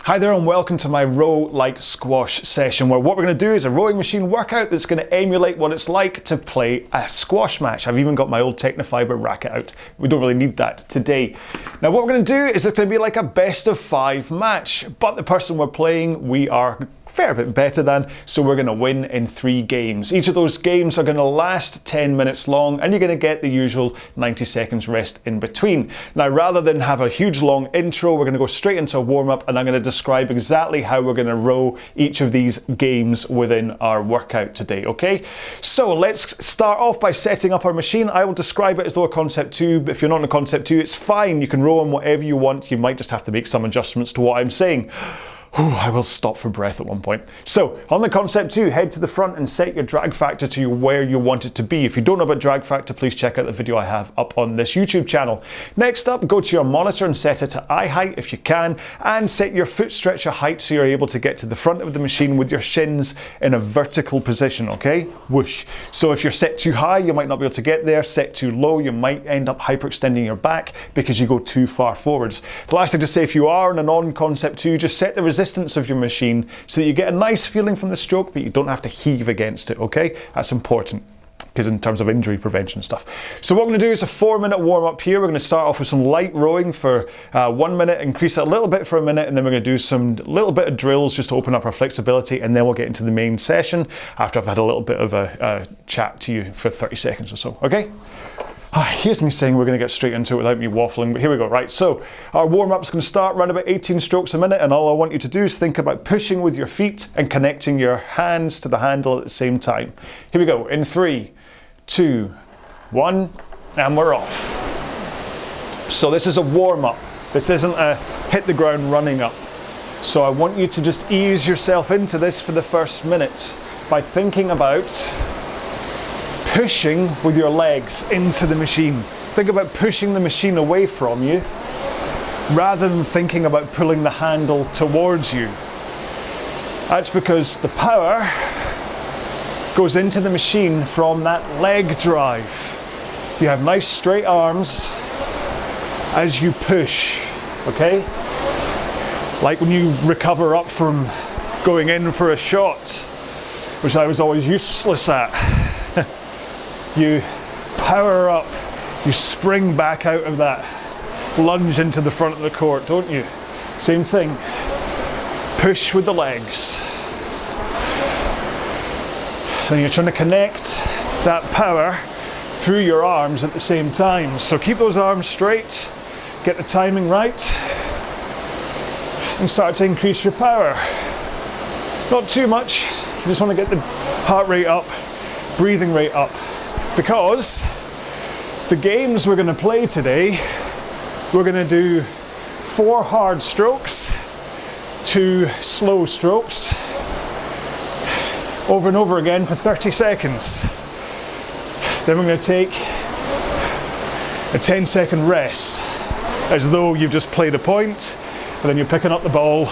Hi there and welcome to my row like squash session where what we're going to do is a rowing machine workout that's going to emulate what it's like to play a squash match. I've even got my old Technofiber racket out. We don't really need that today. Now what we're going to do is it's going to be like a best of 5 match, but the person we're playing we are fair bit better than, so we're going to win in 3 games. Each of those games are going to last 10 minutes long and you're going to get the usual 90 seconds rest in between. Now rather than have a huge long intro, we're going to go straight into a warm-up and I'm going to describe exactly how we're going to row each of these games within our workout today, okay? So let's start off by setting up our machine. I will describe it as though a Concept 2, but if you're not in a Concept 2, it's fine. You can row on whatever you want. You might just have to make some adjustments to what I'm saying. I will stop for breath at one point. So on the Concept 2, head to the front and set your drag factor to where you want it to be. If you don't know about drag factor, please check out the video I have up on this YouTube channel. Next up, go to your monitor and set it to eye height if you can, and set your foot stretcher height so you're able to get to the front of the machine with your shins in a vertical position, okay? Whoosh. So if you're set too high, you might not be able to get there. Set too low, you might end up hyperextending your back because you go too far forwards. The last thing to say, if you are in a non-Concept 2, just set the resistance of your machine so that you get a nice feeling from the stroke, but you don't have to heave against it, okay? That's important because in terms of injury prevention stuff. So what we're going to do is a 4-minute warm-up here. We're going to start off with some light rowing for 1 minute, increase it a little bit for a minute, and then we're going to do some little bit of drills just to open up our flexibility, and then we'll get into the main session after I've had a little bit of a chat to you for 30 seconds or so, okay? Here's me saying we're going to get straight into it without me waffling, but here we go. Right, so our warm-up is going to start around about 18 strokes a minute, and all I want you to do is think about pushing with your feet and connecting your hands to the handle at the same time. Here we go, in 3, 2, 1, and we're off. So this is a warm-up. This isn't a hit the ground running up. So I want you to just ease yourself into this for the first minute by thinking about pushing with your legs into the machine. Think about pushing the machine away from you rather than thinking about pulling the handle towards you. That's because the power goes into the machine from that leg drive. You have nice straight arms as you push, okay? Like when you recover up from going in for a shot, which I was always useless at. You power up, you spring back out of that lunge into the front of the court, don't you? Same thing, push with the legs. Then you're trying to connect that power through your arms at the same time. So keep those arms straight, get the timing right, and start to increase your power. Not too much, you just want to get the heart rate up, breathing rate up. Because the games we're going to play today, we're going to do 4 hard strokes, 2 slow strokes, over and over again for 30 seconds. Then we're going to take a 10-second rest, as though you've just played a point, and then you're picking up the ball,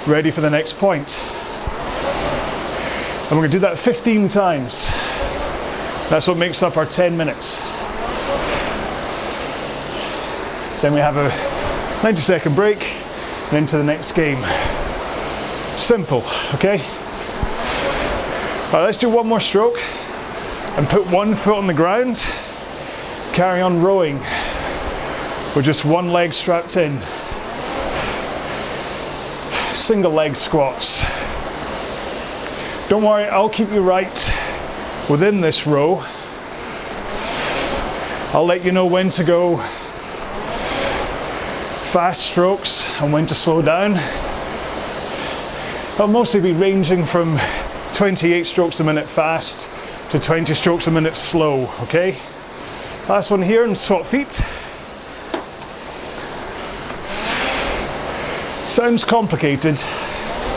ready for the next point. And we're going to do that 15 times. That's what makes up our 10 minutes. Then we have a 90-second break and into the next game. Simple, okay? All right, let's do 1 more stroke and put 1 foot on the ground. Carry on rowing with just 1 leg strapped in. Single leg squats. Don't worry, I'll keep you right within this row. I'll let you know when to go fast strokes and when to slow down. I'll mostly be ranging from 28 strokes a minute fast to 20 strokes a minute slow, okay? Last one here, and swap feet. Sounds complicated,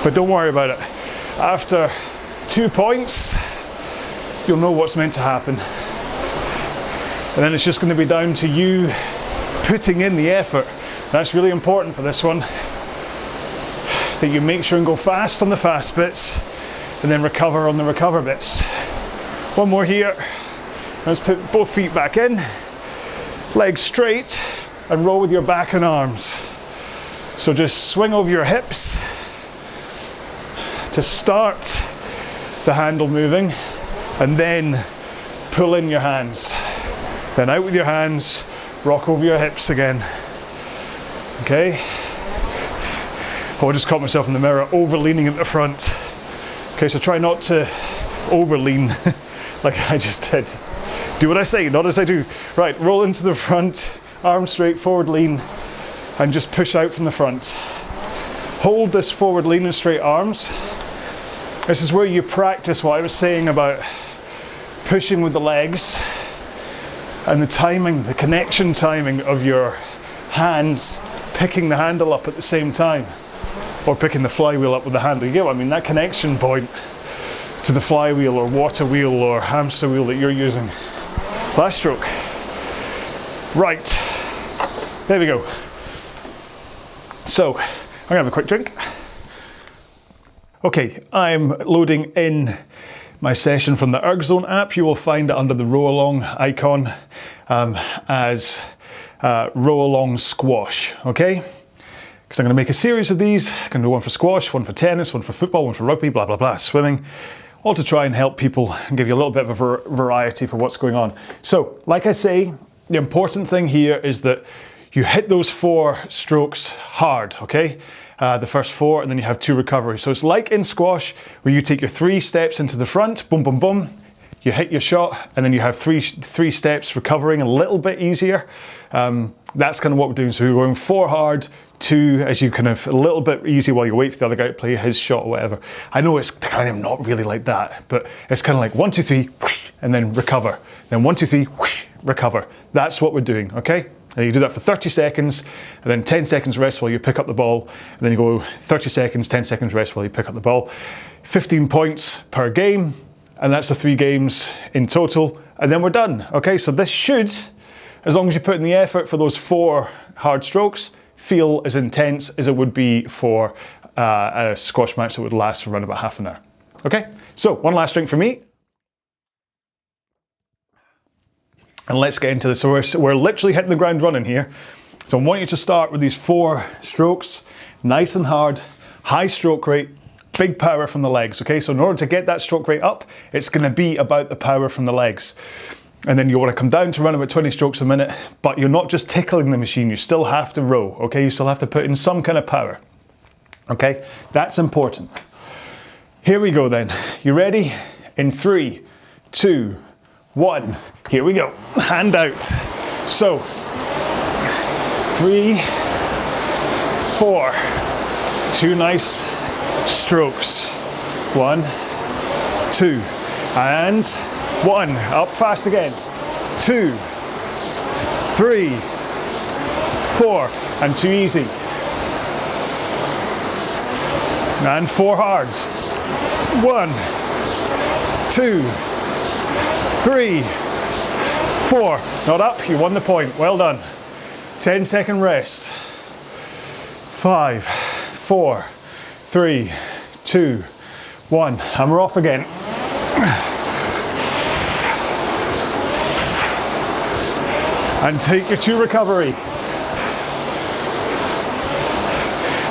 but don't worry about it. After 2 points, you'll know what's meant to happen. And then it's just going to be down to you putting in the effort. That's really important for this one, that you make sure and go fast on the fast bits and then recover on the recover bits. 1 more here. Let's put both feet back in, legs straight, and roll with your back and arms. So just swing over your hips to start the handle moving, and then pull in your hands. Then out with your hands, rock over your hips again. Okay? Oh, I just caught myself in the mirror, over leaning at the front. Okay, so try not to over lean like I just did. Do what I say, not as I do. Right, roll into the front, arms straight, forward lean, and just push out from the front. Hold this forward lean and straight arms. This is where you practice what I was saying about pushing with the legs and the timing, the connection timing of your hands picking the handle up at the same time, or picking the flywheel up with the handle. You get what I mean? That connection point to the flywheel or water wheel or hamster wheel that you're using. Last stroke. Right. There we go. So, I'm gonna have a quick drink. Okay, I'm loading in my session from the Ergzone app. You will find it under the RowAlong icon as RowAlong squash, okay? Because I'm gonna make a series of these. I'm gonna do one for squash, one for tennis, one for football, one for rugby, blah, blah, blah, swimming, all to try and help people and give you a little bit of a variety for what's going on. So, like I say, the important thing here is that you hit those 4 strokes hard, okay? The first 4, and then you have 2 recoveries. So it's like in squash, where you take your 3 steps into the front, boom, boom, boom, you hit your shot, and then you have three steps recovering a little bit easier. That's kind of what we're doing. So we're going 4 hard, 2 as you kind of a little bit easy while you wait for the other guy to play his shot or whatever. I know it's kind of not really like that, but it's kind of like 1, 2, 3, whoosh, and then recover. Then 1, 2, 3, whoosh, recover. That's what we're doing, okay? And you do that for 30 seconds, and then 10 seconds rest while you pick up the ball, and then you go 30 seconds, 10 seconds rest while you pick up the ball. 15 points per game, and that's the 3 games in total, and then we're done. Okay, so this should, as long as you put in the effort for those 4 hard strokes, feel as intense as it would be for a squash match that would last for around about half an hour. Okay, so one last drink for me. And let's get into this. So we're literally hitting the ground running here. So I want you to start with these 4 strokes, nice and hard, high stroke rate, big power from the legs, okay? So in order to get that stroke rate up, it's gonna be about the power from the legs. And then you wanna come down to run about 20 strokes a minute, but you're not just tickling the machine, you still have to row, okay? You still have to put in some kind of power, okay? That's important. Here we go then. You ready? In 3, 2, 1, here we go. Hand out. So, 3, 4, 2 nice strokes. 1, 2, and 1. Up fast again. 2, 3, 4, and 2 easy. And 4 hards. 1, 2, 3, 4. Not up, you won the point. Well done. 10-second rest. 5, 4, 3, 2, 1. And we're off again. And take your 2 recovery.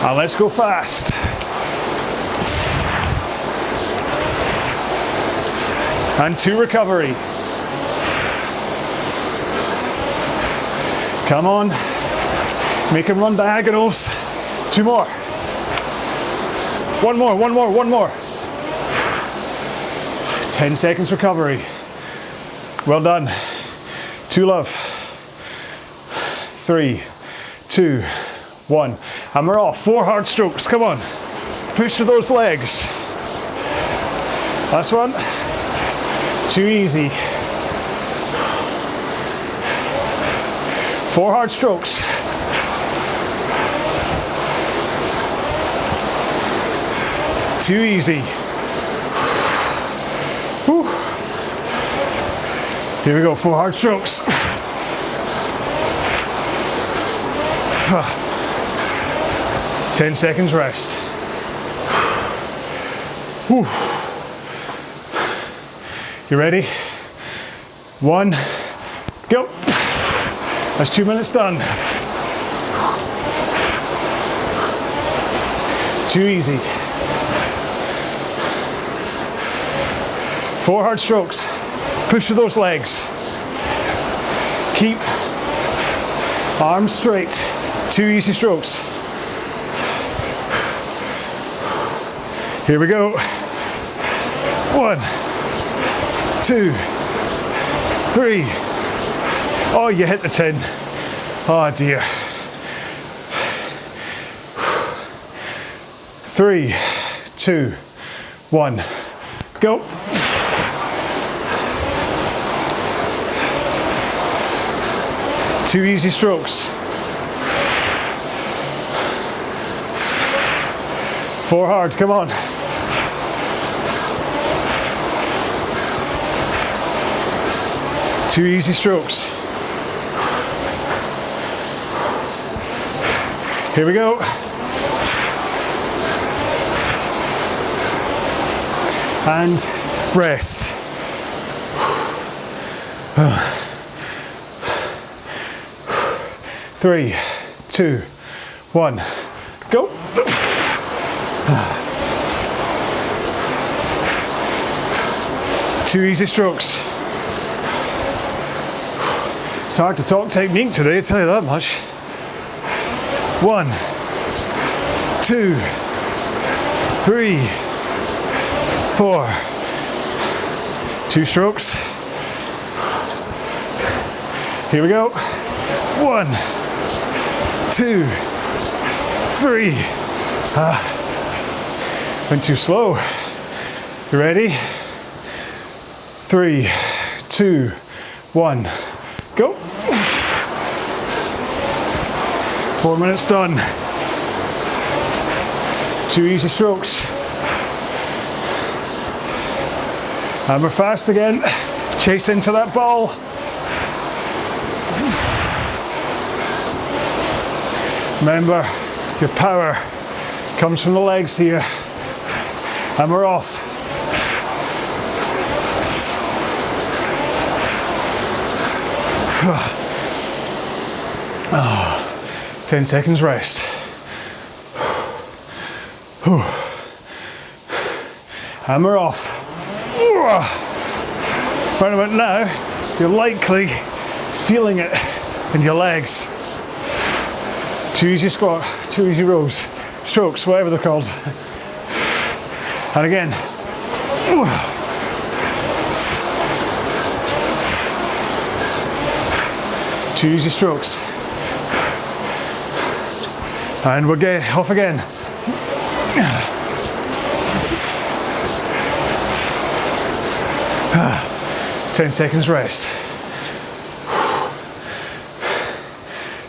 And let's go fast. And 2 recovery. Come on. Make him run diagonals. 2 more. 1 more, 1 more, 1 more. 10 seconds recovery. Well done. 2 love. 3, 2, 1. And we're off. 4 hard strokes. Come on. Push to those legs. Last one. 2 easy. 4 hard strokes. Too easy. Whew. Here we go, 4 hard strokes. 10 seconds rest. Whew. You ready? 1, go. That's 2 minutes done. Too easy. 4 hard strokes. Push with those legs. Keep arms straight. 2 easy strokes. Here we go. 1, 2, 3. Oh, you hit the 10. Oh dear. 3, 2, 1. Go. Two easy strokes. 4 hard, come on. Two easy strokes. Here we go. And rest. 3, 2, 1, go. Two easy strokes. It's hard to talk technique today, I tell you that much. 1, 2, 3, 4. 2 strokes. Here we go. 1, 2, 3. Went too slow. You ready? 3, 2, 1, go. 4 minutes done. 2 easy strokes. And we're fast again. Chase into that ball. Remember, your power comes from the legs here. And we're off. Oh, 10 seconds rest. And we're off. Right about now, you're likely feeling it in your legs. 2 easy squat, 2 easy rows, strokes, whatever they're called. And again. 2 easy strokes. And we'll get off again. 10 seconds rest.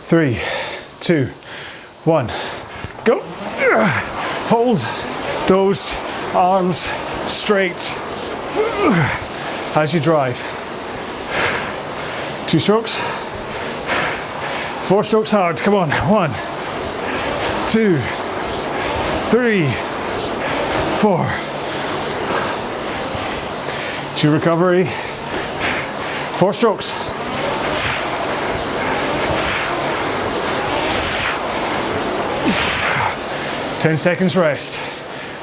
3, 2, 1, go. Hold those arms straight as you drive. 2 strokes. 4 strokes hard, come on. 1, 2, 3, 4. 2 recovery. 4 strokes. 10 seconds rest.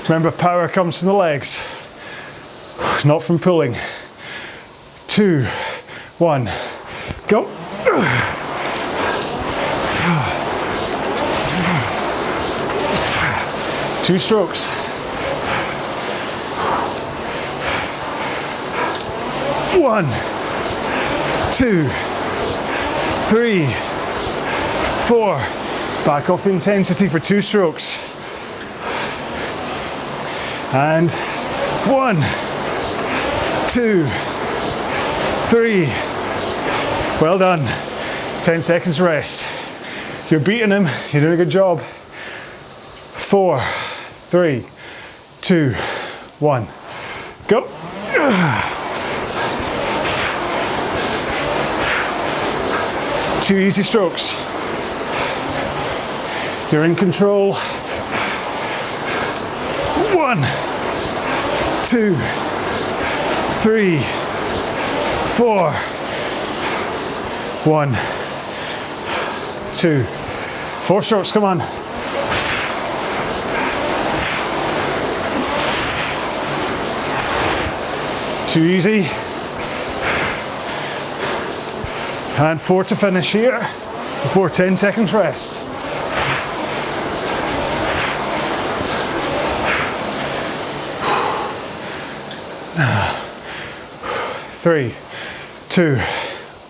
Remember, power comes from the legs, not from pulling. 2, 1, go. 2 strokes. 1, 2, 3, 4. Back off the intensity for 2 strokes. And 1, 2, 3. Well done. 10 seconds rest. You're beating him. You're doing a good job. 4, 3, 2, 1. Go. 2 easy strokes. You're in control. 1, 2, 3, 4. 1, 2, 4 strokes, come on. Too easy. And 4 to finish here before 10 seconds rest. 3, 2,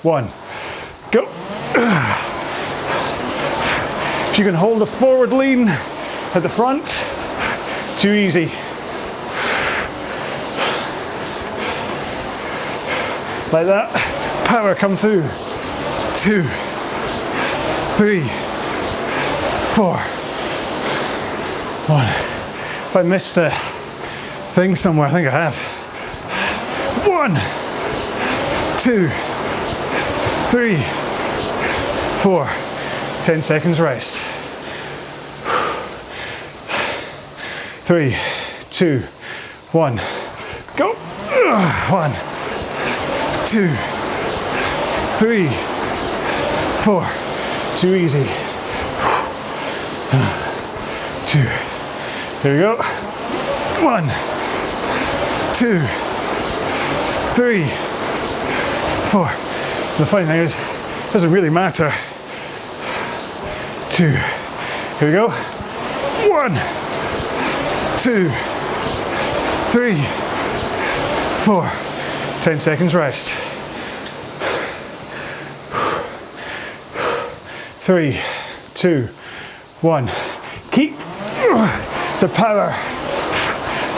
1, go. If you can hold a forward lean at the front, too easy. Like that, power come through. 2, 3, 4, 1. If I missed a thing somewhere, I think I have. 1, 2, 3, 4. 10 seconds rest. 3, 2, 1, go. 1, 2, 3, 4. Too easy. 2. Here we go. 1, 2, 3, 4. The funny thing is, it doesn't really matter. 2. Here we go. 1, 2, 3, 4. 10 seconds rest. 3, 2, 1. Keep the power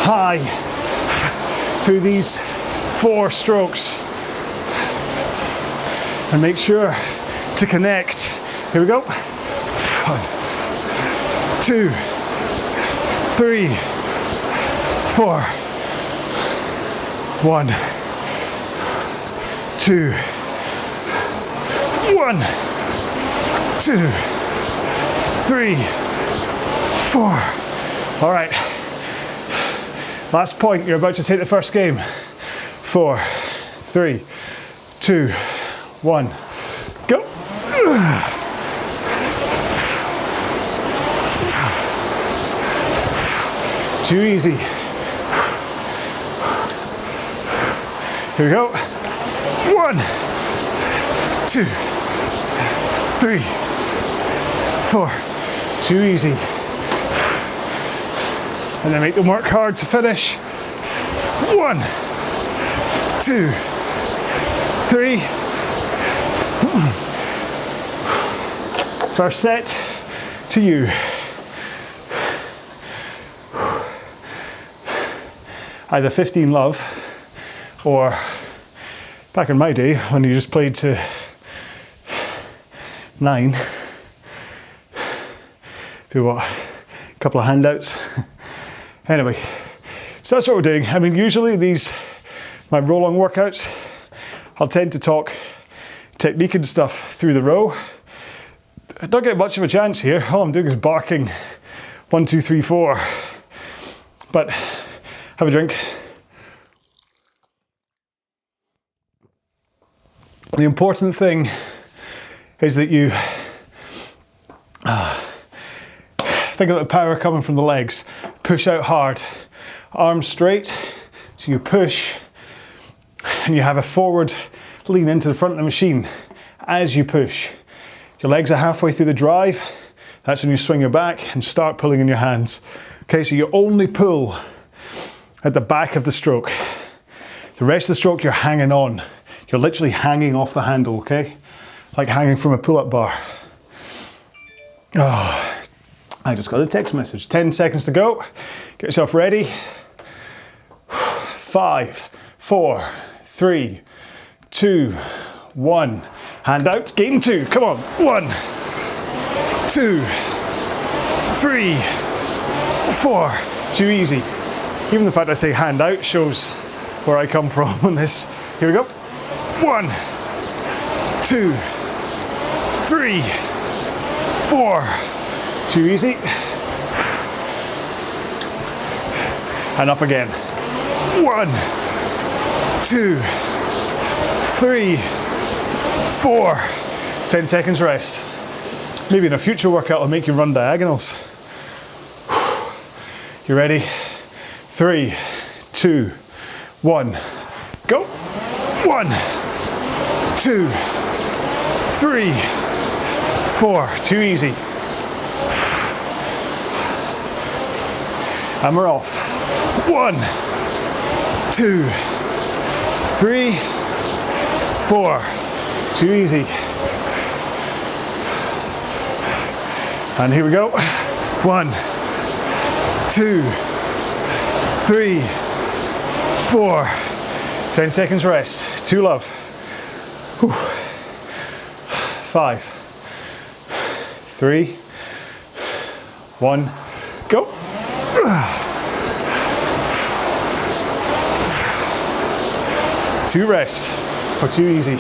high through these 4 strokes. And make sure to connect. Here we go. 1, 2, 3, 4. 1, 2, 1, 2, 3, 4. All right. Last point. You're about to take the first game. 4, 3, 2, 1, go. Too easy. Here we go. 1, 2, 3, 4. Too easy. And then make them work hard to finish. 1, 2, 3. First set to you. Either 15 love, or back in my day when you just played to 9, do what? A couple of handouts. Anyway, so that's what we're doing. I mean, usually my RowAlong workouts, I'll tend to talk technique and stuff through the row. I don't get much of a chance here. All I'm doing is barking 1, 2, 3, 4. But have a drink. The important thing is that you think about the power coming from the legs. Push out hard. Arms straight. So you push and you have a forward lean into the front of the machine as you push. Your legs are halfway through the drive. That's when you swing your back and start pulling in your hands. Okay, so you only pull at the back of the stroke. The rest of the stroke you're hanging on. You're literally hanging off the handle, okay? Like hanging from a pull-up bar. Oh, I just got a text message. 10 seconds to go. Get yourself ready. 5, 4, 3, 2, 1. Hand out, game 2. Come on. 1, 2, 3, 4. Too easy. Even the fact I say hand out shows where I come from on this. Here we go. 1, 2, 3, 4. Too easy. And up again. 1, 2, 3, 4. 10 seconds rest. Maybe in a future workout I'll make you run diagonals. You ready? 3, 2, 1. Go. 1, 2, 3, 4. Too easy. And we're off. 1, 2, 3, 4. Too easy. And here we go. 1, 2, 3, 4. 10 seconds rest. 2 love. 5, 3, 1, go. 2 rest or too easy.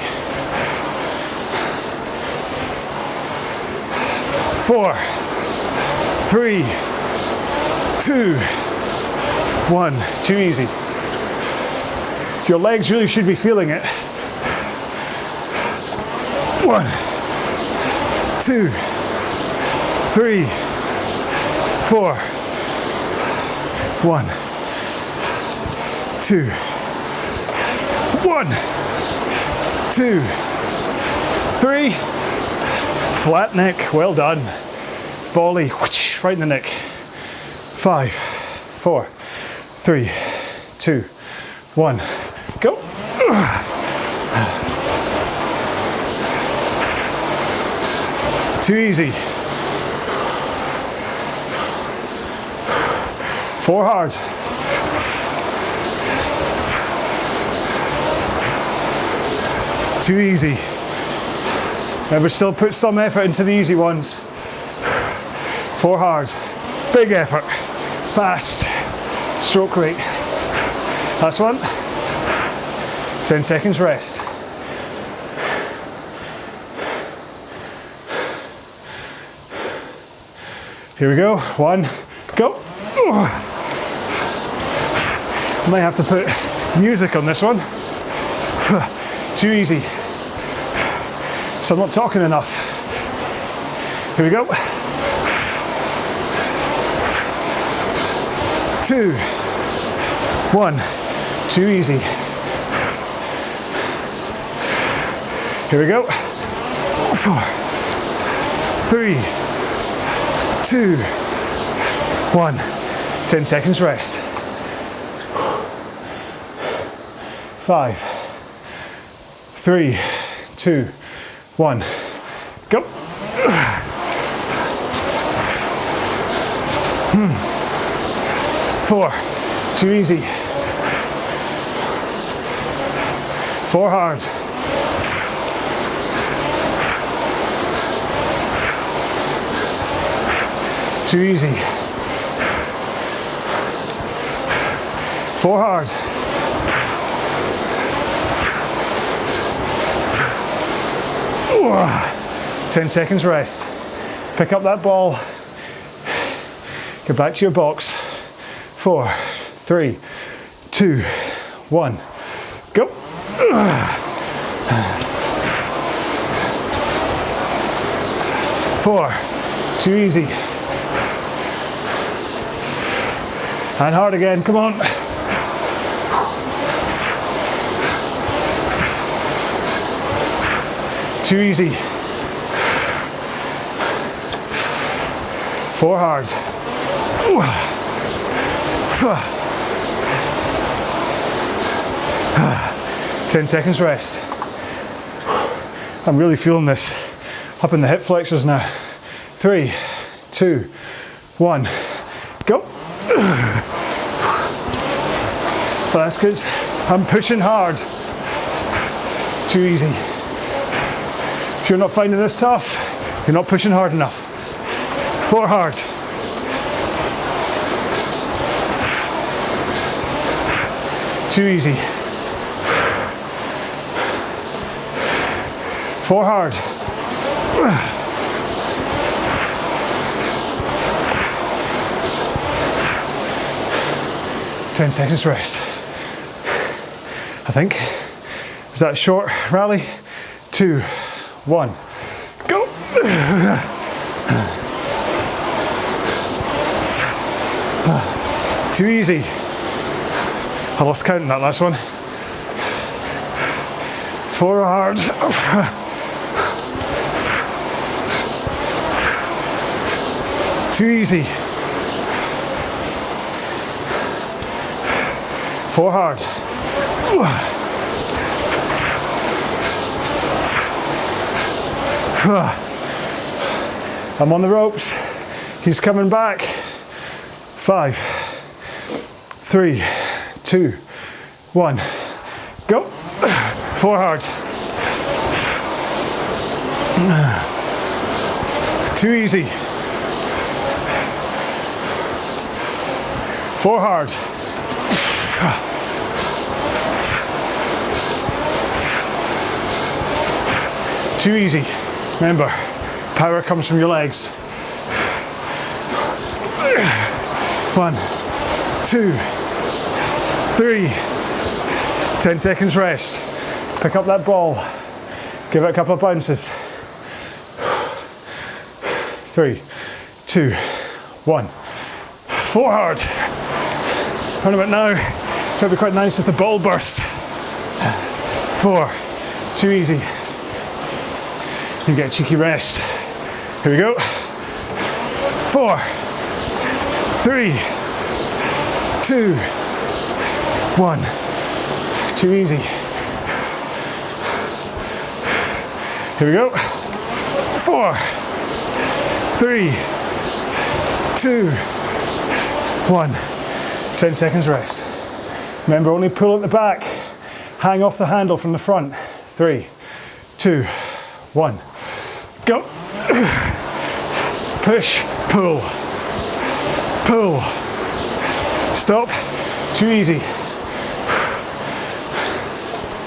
4, 3, 2, 1. Too easy. Your legs really should be feeling it. 1, 2, 3, 4. 1, 2, 1, 2, 3. Flat neck, well done. Volley, whoosh, right in the neck. 5, 4, 3, 2, 1, go. Too easy. 4 hard. Too easy. Never still put some effort into the easy ones. 4 hard. Big effort. Fast. Stroke rate. Last one. 10 seconds rest. Here we go. 1, go. Might have to put music on this one. Too easy. So I'm not talking enough. Here we go. 2, 1. Too easy. Here we go. 4, 3, 2, 1. 10 seconds rest. 5, 3, 2, 1. Go. 4. Too easy. 4 hard. 2 easy. 4 hard. 10 seconds rest. Pick up that ball. Get back to your box. 4, 3, 2, 1. Go. 4. Too easy. And hard again. Come on. 2 easy. 4 hard. 10 seconds rest. I'm really feeling this up in the hip flexors now. 3, 2, 1, go. That's good. I'm pushing hard. Too easy. If you're not finding this tough, you're not pushing hard enough. 4 hard. 2 easy. 4 hard. 10 seconds rest. I think. Is that a short rally? 2, 1, go. Too easy. I lost count in that last one. 4 hard. Too easy. 4 hard. I'm on the ropes. He's coming back. 5, 3, 2, 1. Go. 4 hard. Too easy. 4 hard. Too easy. Remember, power comes from your legs. 1, 2, 3. 10 seconds rest. Pick up that ball. Give it a couple of bounces. 3, 2, 1. 4 hard. Run about now. It'd be quite nice if the ball burst. 4. Too easy. You get a cheeky rest. Here we go. 4, 3, 2, 1. Too easy. Here we go. 4, 3, 2, 1. 10 seconds rest. Remember, only pull at the back. Hang off the handle from the front. 3, 2, 1. Go. Push, pull, pull. Stop. Too easy.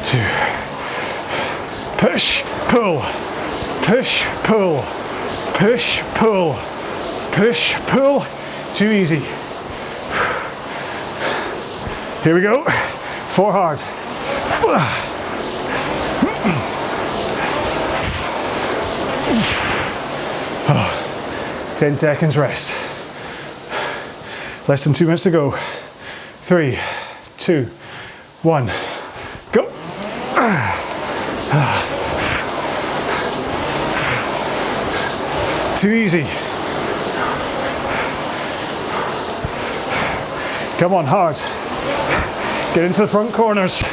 2. Push, pull, push, pull, push, pull, push, pull. Too easy. Here we go. 4 hard. 10 seconds rest. Less than 2 minutes to go. 3, 2, 1. Go. Too easy. Come on, hard. Get into the front corners.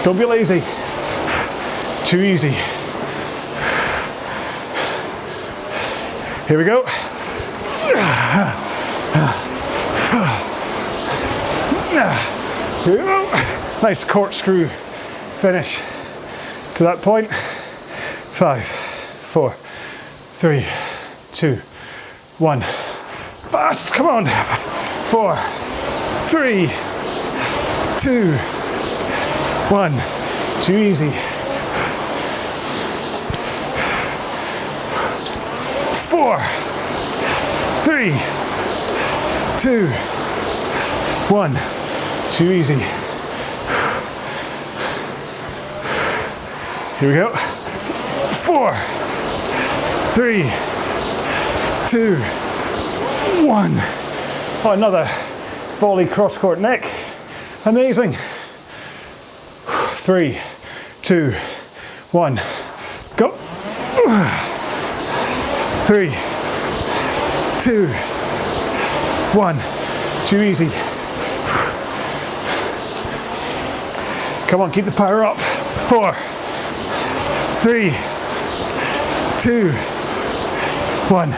Don't be lazy. Too easy. Here we go. Here we go. Nice corkscrew finish to that point. 5, 4, 3, 2, 1. Fast, come on. 4, 3, 2, 1. Too easy. 4, 3, 2, 1. Too easy. Here we go. 4, 3, 2, 1. Oh, another volley cross court neck. Amazing. 3, 2, 1. Go. 3, 2, 1. Too easy. Come on, keep the power up. 4, 3, 2, 1.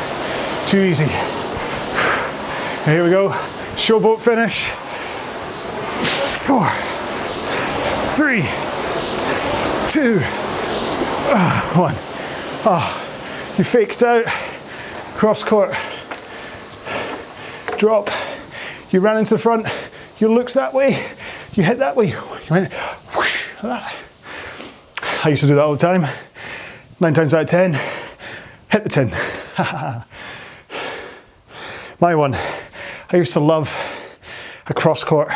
Too easy. Here we go. Showboat finish. 4, 3, 2, 1. Oh, you faked out. Cross court. Drop. You ran into the front. You looked that way. You hit that way. You went whoosh, like that. I used to do that all the time. 9 times out of 10, hit the 10. My one. I used to love a cross court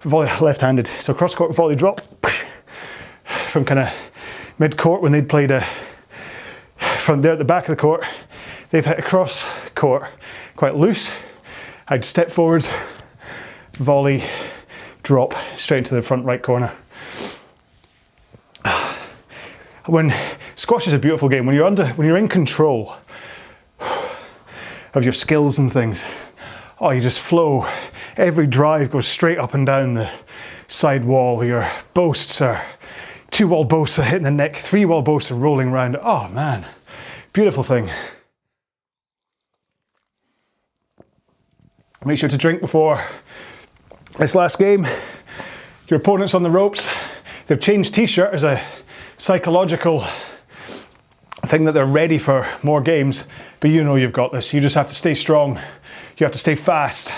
volley, left-handed. So cross court volley drop from kind of mid court when they'd played from there at the back of the court. They've hit a cross court quite loose. I'd step forwards, volley, drop straight into the front right corner. when squash is a beautiful game, when you're in control of your skills and things, oh, you just flow. Every drive goes straight up and down the side wall. Your boasts are 2-wall boasts are hitting the neck, 3-wall boasts are rolling around. Oh man, beautiful thing. Make sure to drink before this last game. Your opponent's on the ropes. They've changed t-shirt as a psychological thing that they're ready for more games, but you know you've got this. You just have to stay strong. You have to stay fast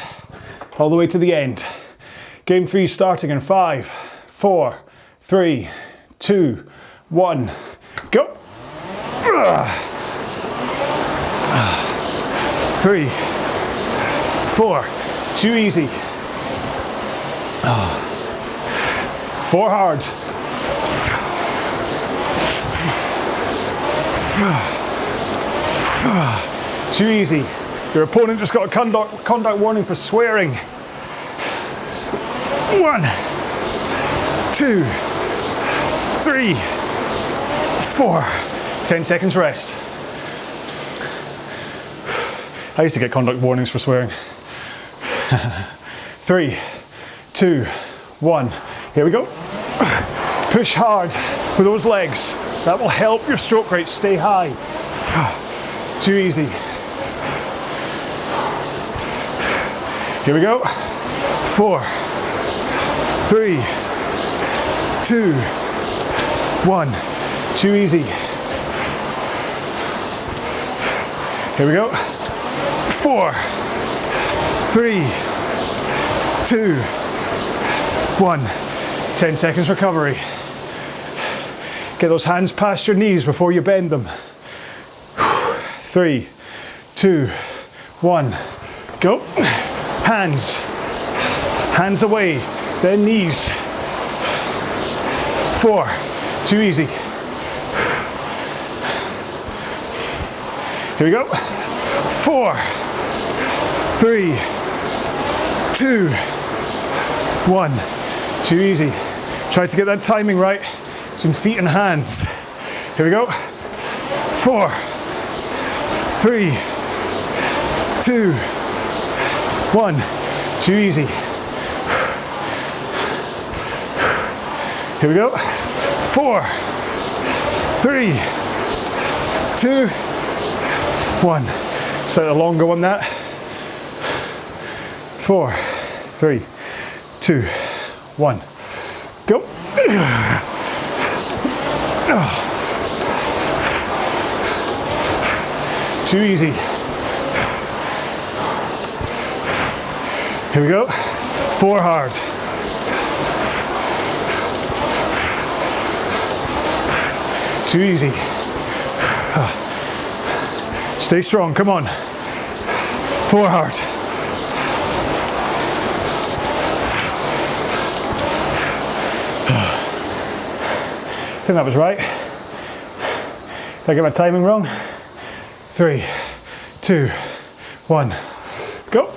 all the way to the end. Game 3 starting in 5, 4, 3, 2, 1, go. 3, 4, too easy. 4 hard. Too easy. Your opponent just got a conduct warning for swearing. 1, 2, 3, 4. 10 seconds rest. I used to get conduct warnings for swearing. 3, 2, 1. Here we go. Push hard with those legs. That will help your stroke rate stay high. Too easy. Here we go. 4, 3, 2, 1. Too easy. Here we go. 4, 3, 2, 1. 10 seconds recovery. Get those hands past your knees before you bend them. 3, 2, 1. Go. Hands. Hands away. Then knees. 4. Too easy. Here we go. 4, 3, 2, 1. Too easy. Try to get that timing right between feet and hands. Here we go. 4, 3, 2, 1. Too easy. Here we go. 4, 3, 2, 1. So a longer one that. 4, 3, 2, 1. Go. Too easy. Here we go. 4 hard. Too easy. Stay strong, come on. 4 hard. I think that was right. Did I get my timing wrong? 3, 2, 1, go.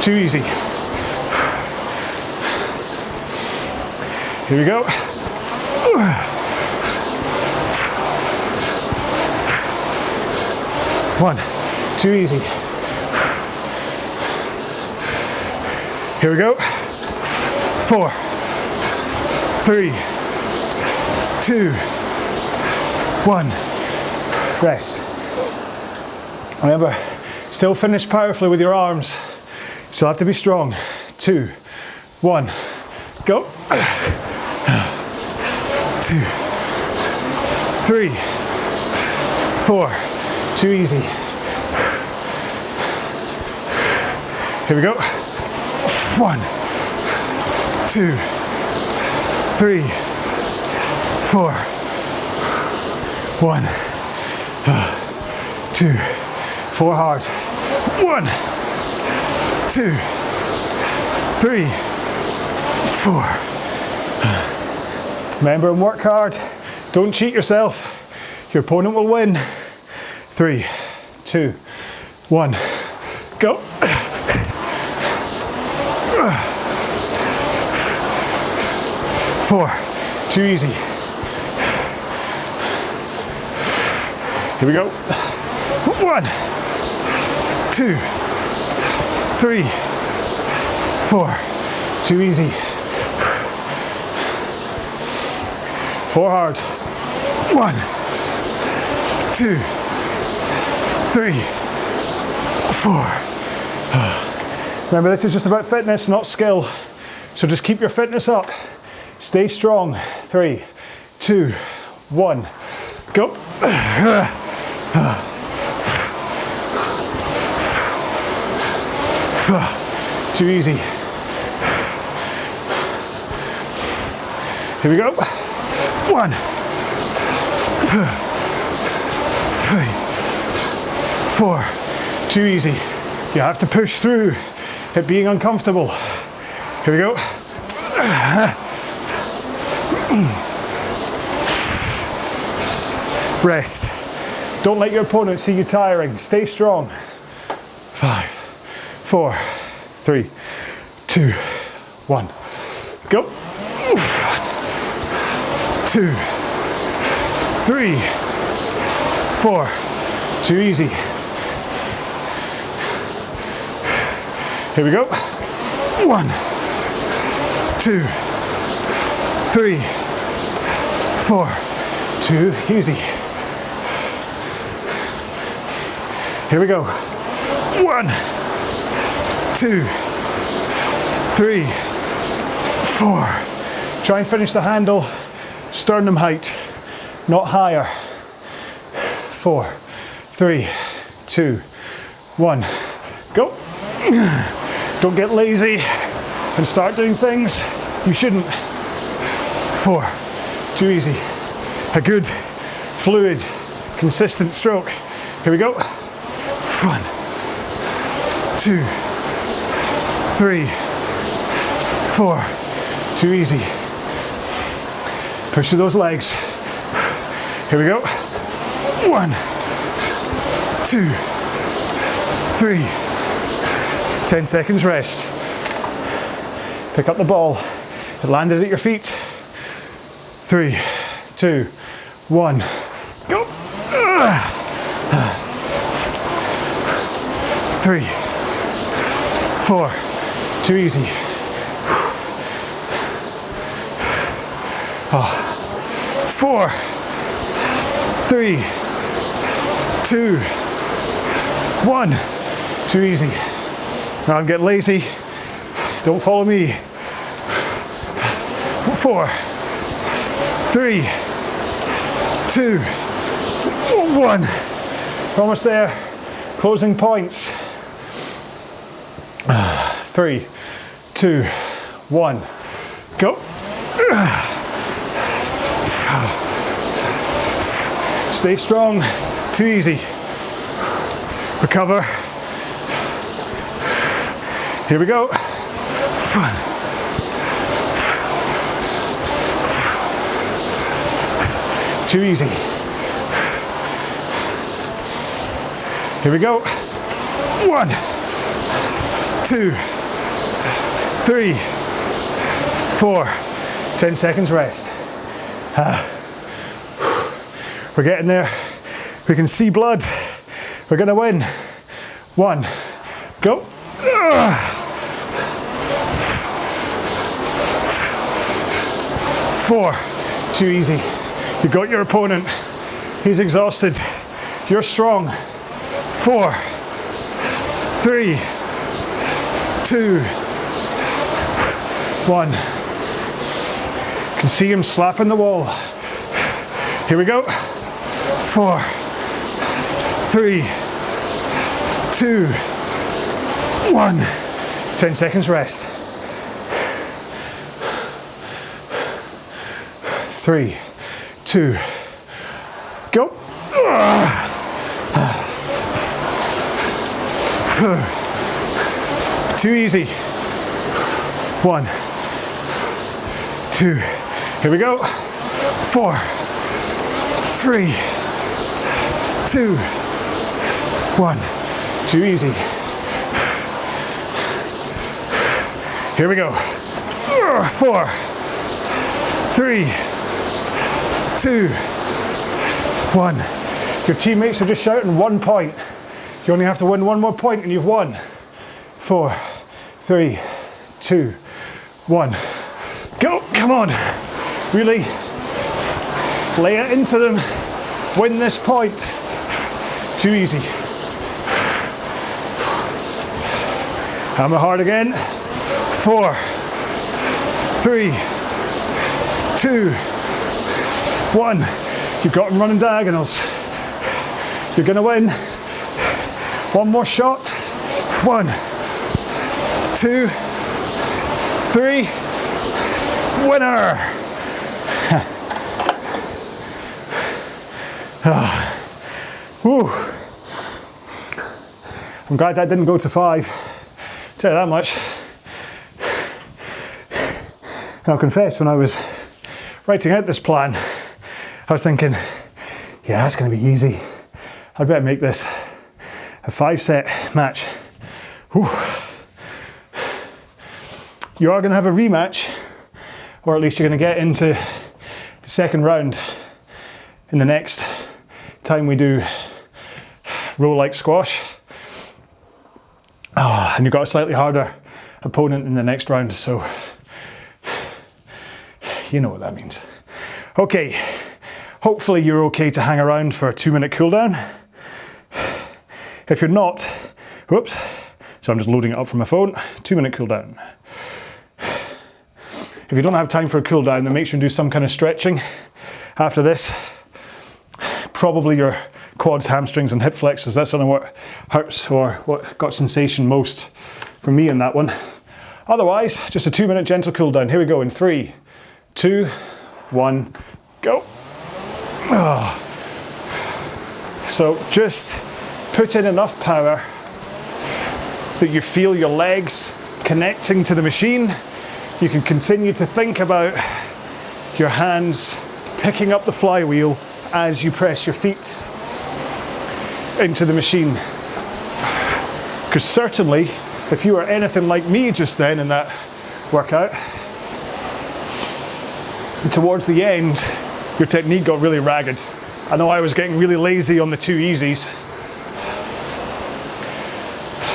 Too easy. Here we go. 1, too easy. Here we go. 4, 3, 2, 1. Rest. Remember, still finish powerfully with your arms. Still have to be strong. 2, 1, go. 2, 3, 4. Too easy. Here we go. 1, 2, 3, 4. 1, 2, 4 hard. 1, 2, 3, 4. Remember and work hard. Don't cheat yourself. Your opponent will win. 3, 2, 1, go. 4, too easy. Here we go. 1, 2, 3, 4, too easy. 4 hard. 1, 2, 3, 4. Remember, this is just about fitness, not skill. So just keep your fitness up. Stay strong. 3, 2, 1, go. Too easy. Here we go. 1, 2, 3, 4. Too easy. You have to push through it being uncomfortable. Here we go. Rest. Don't let your opponent see you tiring. Stay strong. 5, 4, 3, 2, 1. Go. 2, 3, 4. Too easy. Here we go. 1, 2, 3, 4. Too easy. Here we go. 1, 2, 3, 4. Try and finish the handle sternum height, not higher. 4, 3, 2, 1. Go. Don't get lazy and start doing things you shouldn't. 4. Too easy. A good, fluid, consistent stroke. Here we go. 1, 2, 3, 4. Too easy. Push through those legs. Here we go. 1, 2, 3. 10 seconds rest. Pick up the ball. It landed at your feet. 3, 2, 1. Go. 3, 4. Too easy. 4, 3, 2, 1. Too easy. Now I'm getting lazy. Don't follow me. 4, 3, 2, 1. We're almost there. Closing points. 3, 2, 1. Go. Stay strong. Too easy. Recover. Here we go. 1. Too easy. Here we go. 1, 2, 3, 4. 10 seconds rest. We're getting there. We can see blood. We're gonna win. 1, go. 4. Too easy. You got your opponent. He's exhausted. You're strong. 4, 3, 2, 1. You can see him slapping the wall. Here we go. 4, 3, 2, 1. 10 seconds rest. 3, 2, go. Too easy. 1, 2. Here we go. 4, 3, 2, 1. Too easy. Here we go. 4, 3, 2, 1. Your teammates are just shouting 1 point. You only have to win 1 more point and you've won. 4, 3, 2, 1. Go, come on. Really lay it into them. Win this point. Too easy. Hammer hard again. 4, 3, 2, 1. You've got them running diagonals. You're gonna win. 1 more shot. 1, 2, 3. Winner. Whew. I'm glad that didn't go to 5. Tell you that much. And I'll confess, when I was writing out this plan, I was thinking, yeah, that's going to be easy. I'd better make this a 5-set match. Whew. You are going to have a rematch, or at least you're going to get into the second round in the next time we do row like squash. Oh, and you've got a slightly harder opponent in the next round, so you know what that means. Okay, hopefully you're okay to hang around for a 2-minute cooldown. If you're not, whoops, so I'm just loading it up from my phone, 2-minute cooldown. If you don't have time for a cooldown, then make sure you do some kind of stretching after this. Probably your quads, hamstrings and hip flexors. That's something what hurts or what got sensation most for me in that one. Otherwise, just a 2-minute gentle cool down. Here we go in 3, 2, 1, go. Oh. So just put in enough power that you feel your legs connecting to the machine. You can continue to think about your hands picking up the flywheel as you press your feet into the machine. Because certainly, if you are anything like me just then in that workout, towards the end, your technique got really ragged. I know I was getting really lazy on the 2 easies.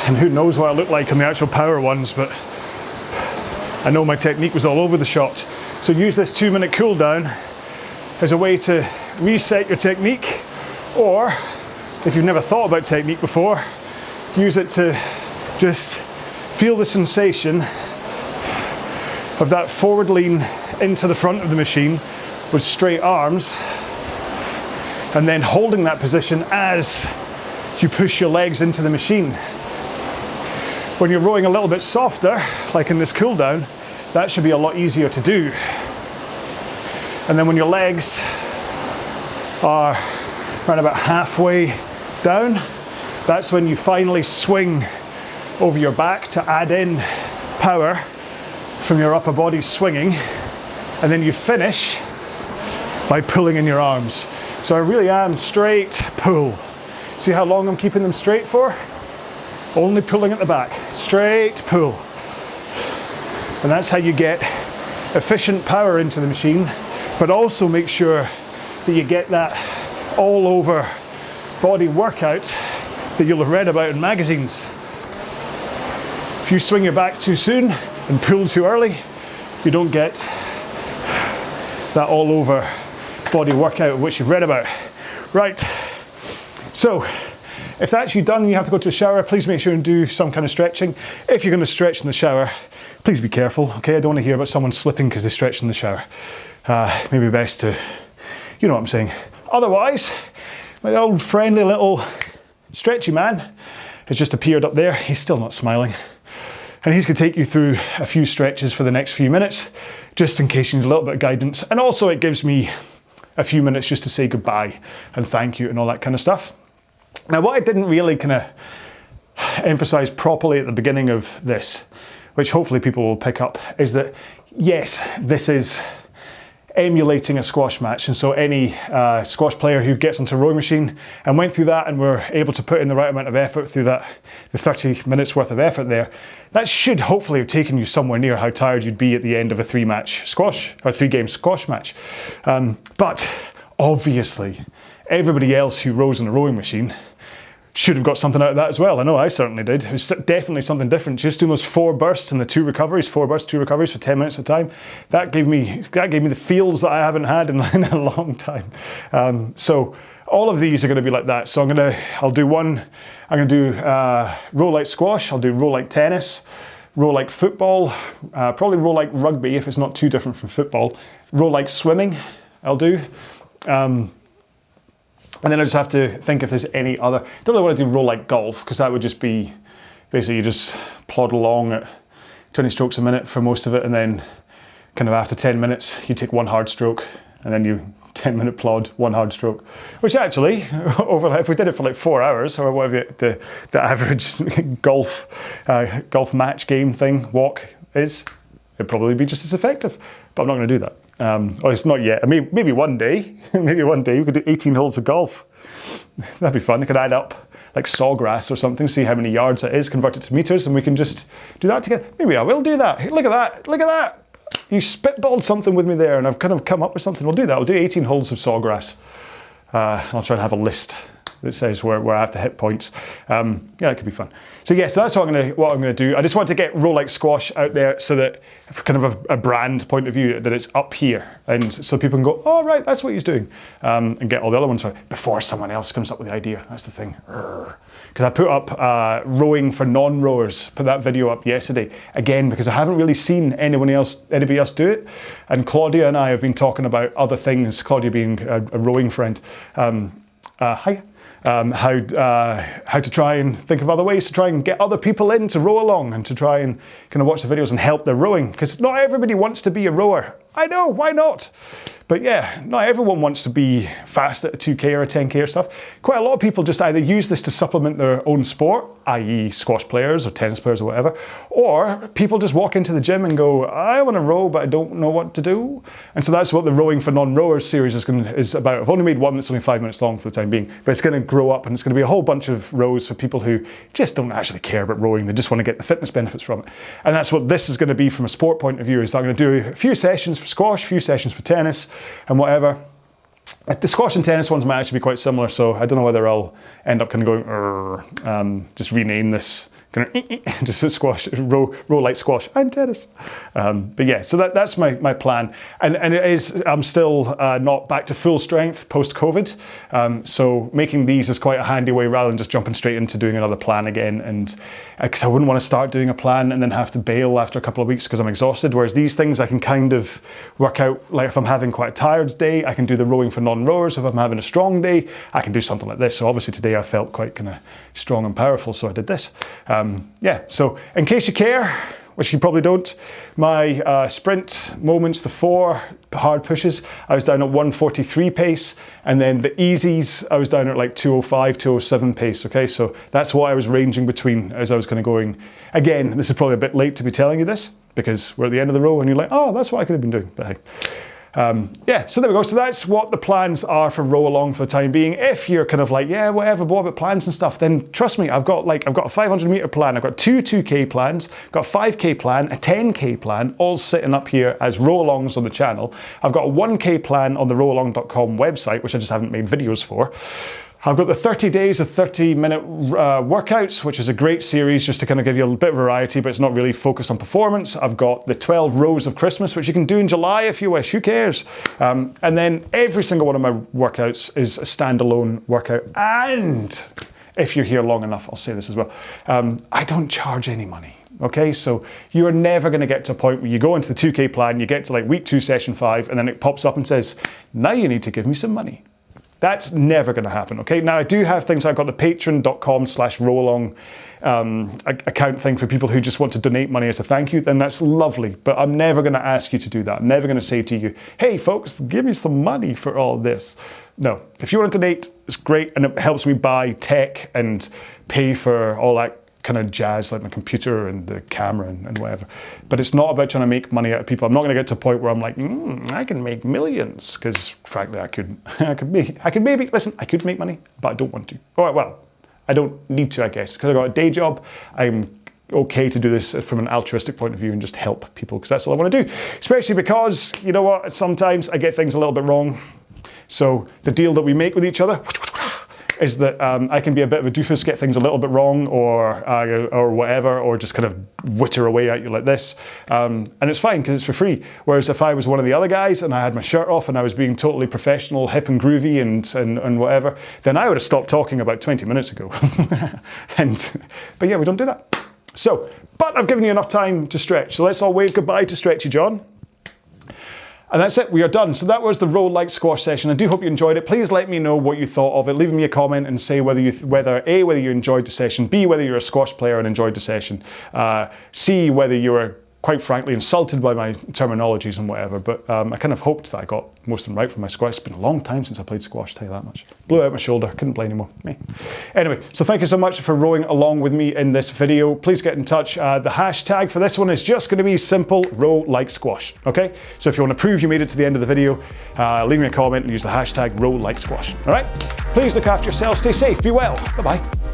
And who knows what I look like on the actual power ones, but I know my technique was all over the shop. So use this 2-minute cool down as a way to reset your technique, or if you've never thought about technique before, use it to just feel the sensation of that forward lean into the front of the machine with straight arms, and then holding that position as you push your legs into the machine. When you're rowing a little bit softer, like in this cool down, that should be a lot easier to do. And then when your legs are around about halfway down, that's when you finally swing over your back to add in power from your upper body swinging, and then you finish by pulling in your arms. So I really am straight pull. See how long I'm keeping them straight for? Only pulling at the back, straight pull. And that's how you get efficient power into the machine, but also make sure that you get that all over body workout that you'll have read about in magazines. If you swing your back too soon and pull too early, you don't get that all over body workout which you've read about. Right, so if that's you done and you have to go to the shower, please make sure and do some kind of stretching. If you're going to stretch in the shower, please be careful, okay? I don't want to hear about someone slipping because they stretched in the shower. Maybe best to, you know what I'm saying. Otherwise, my old friendly little stretchy man has just appeared up there. He's still not smiling. And he's going to take you through a few stretches for the next few minutes, just in case you need a little bit of guidance. And also it gives me a few minutes just to say goodbye and thank you and all that kind of stuff. Now, what I didn't really kind of emphasize properly at the beginning of this, which hopefully people will pick up, is that yes, this is emulating a squash match. And so any squash player who gets onto a rowing machine and went through that and were able to put in the right amount of effort through that, the 30 minutes worth of effort there, that should hopefully have taken you somewhere near how tired you'd be at the end of a 3-match squash or 3-game squash match. But obviously, everybody else who rows in a rowing machine should have got something out of that as well. I know I certainly did. It was definitely something different. Just doing those 4 bursts and the 2 recoveries, 4 bursts, 2 recoveries for 10 minutes at a time. That gave me the feels that I haven't had in a long time. So all of these are going to be like that. So I'll do one. I'm going to do row like squash. I'll do row like tennis, row like football, probably row like rugby if it's not too different from football. Row like swimming. I'll do. And then I just have to think if there's any other. I don't really want to do row like golf because that would just be basically you just plod along at 20 strokes a minute for most of it, and then kind of after 10 minutes you take 1 hard stroke, and then you 10-minute plod, 1 hard stroke. Which actually, if we did it for like 4 hours or whatever the average golf match game thing walk is, it'd probably be just as effective. But I'm not going to do that. Well, it's not yet. I mean, maybe one day we could do 18 holes of golf. That'd be fun. I could add up like sawgrass or something, see how many yards it is, convert it to meters, and we can just do that together. Maybe I will do that. Hey, look at that. Look at that. You spitballed something with me there, and I've kind of come up with something. We'll do that. I'll do 18 holes of sawgrass. I'll try and have a list that says where I have to hit points. Yeah, that could be fun. So yeah, so that's what I'm gonna do. I just want to get row like squash out there so that, kind of a brand point of view, that it's up here, and so people can go, oh right, that's what he's doing, and get all the other ones right before someone else comes up with the idea. That's the thing. Because I put up rowing for non-rowers, put that video up yesterday again because I haven't really seen anybody else do it, and Claudia and I have been talking about other things. Claudia being a rowing friend. Hi. How to try and think of other ways to try and get other people in to row along and to try and kind of watch the videos and help their rowing, because not everybody wants to be a rower. I know, why not? But yeah, not everyone wants to be fast at a 2K or a 10K or stuff. Quite a lot of people just either use this to supplement their own sport, i.e. squash players or tennis players or whatever, or people just walk into the gym and go, I want to row, but I don't know what to do. And so that's what the Rowing for Non-Rowers series is about. I've only made one that's only 5 minutes long for the time being, but it's going to grow up and it's going to be a whole bunch of rows for people who just don't actually care about rowing. They just want to get the fitness benefits from it. And that's what this is going to be from a sport point of view, is I'm going to do a few sessions for squash, a few sessions for tennis and whatever. The squash and tennis ones might actually be quite similar, so I don't know whether I'll end up kind of going, just rename this kind of just a squash, row like squash and tennis. But yeah, so that's my plan. And it is, I'm still not back to full strength post-COVID. So making these is quite a handy way rather than just jumping straight into doing another plan again. And because I wouldn't want to start doing a plan and then have to bail after a couple of weeks because I'm exhausted. Whereas these things I can kind of work out, like if I'm having quite a tired day, I can do the rowing for non-rowers. If I'm having a strong day, I can do something like this. So obviously today I felt quite kind of strong and powerful, so I did this. Yeah, so in case you care, which you probably don't, my sprint moments, the 4 hard pushes, I was down at 1:43 pace, and then the easies, I was down at like 2:05, 2:07 pace, okay? So that's what I was ranging between as I was kind of going. Again, this is probably a bit late to be telling you this, because we're at the end of the row and you're like, oh, that's what I could have been doing, but hey. Yeah, so there we go. So that's what the plans are for RowAlong for the time being. If you're kind of like, yeah, whatever, what about plans and stuff, then trust me, I've got a 500 meter plan, I've got 2 2K plans, got a 5K plan, a 10K plan, all sitting up here as RowAlongs on the channel. I've got a 1K plan on the rowalong.com website, which I just haven't made videos for. I've got the 30 days of 30-minute workouts, which is a great series just to kind of give you a bit of variety, but it's not really focused on performance. I've got the 12 rows of Christmas, which you can do in July if you wish, who cares? And then every single one of my workouts is a standalone workout. And if you're here long enough, I'll say this as well, I don't charge any money. Okay, so you're never going to get to a point where you go into the 2K plan, you get to like week 2, session 5, and then it pops up and says, now you need to give me some money. That's never going to happen, okay? Now, I do have things, I've got the patreon.com/RowAlong account thing for people who just want to donate money as a thank you, then that's lovely. But I'm never going to ask you to do that. I'm never going to say to you, hey, folks, give me some money for all this. No, if you want to donate, it's great, and it helps me buy tech and pay for all that kind of jazz, like my computer and the camera and whatever. But it's not about trying to make money out of people. I'm not going to get to a point where I'm like, I can make millions, because frankly, I could maybe, listen, I could make money, but I don't want to. All right, well, I don't need to, I guess, because I've got a day job. I'm okay to do this from an altruistic point of view and just help people, because that's all I want to do. Especially because, you know what, sometimes I get things a little bit wrong. So the deal that we make with each other is that I can be a bit of a doofus, get things a little bit wrong, or whatever, or just kind of witter away at you like this. And it's fine because it's for free. Whereas if I was one of the other guys and I had my shirt off and I was being totally professional, hip and groovy and whatever, then I would have stopped talking about 20 minutes ago. But yeah, we don't do that. So, but I've given you enough time to stretch. So let's all wave goodbye to Stretchy John. And that's it, we are done. So that was the row like squash session. I do hope you enjoyed it. Please let me know what you thought of it. Leave me a comment and say whether A, whether you enjoyed the session, B, whether you're a squash player and enjoyed the session, C, whether you were quite frankly insulted by my terminologies and whatever. But I kind of hoped that I got most of them right from my squash. It's been a long time since I played squash, I'll tell you that much. Blew out my shoulder, couldn't play anymore. Me. Anyway, so thank you so much for rowing along with me in this video. Please get in touch. The hashtag for this one is just going to be simple row like squash. Okay, so if you want to prove you made it to the end of the video, leave me a comment and use the hashtag row like squash. All right, please look after yourself, stay safe, be well, bye bye.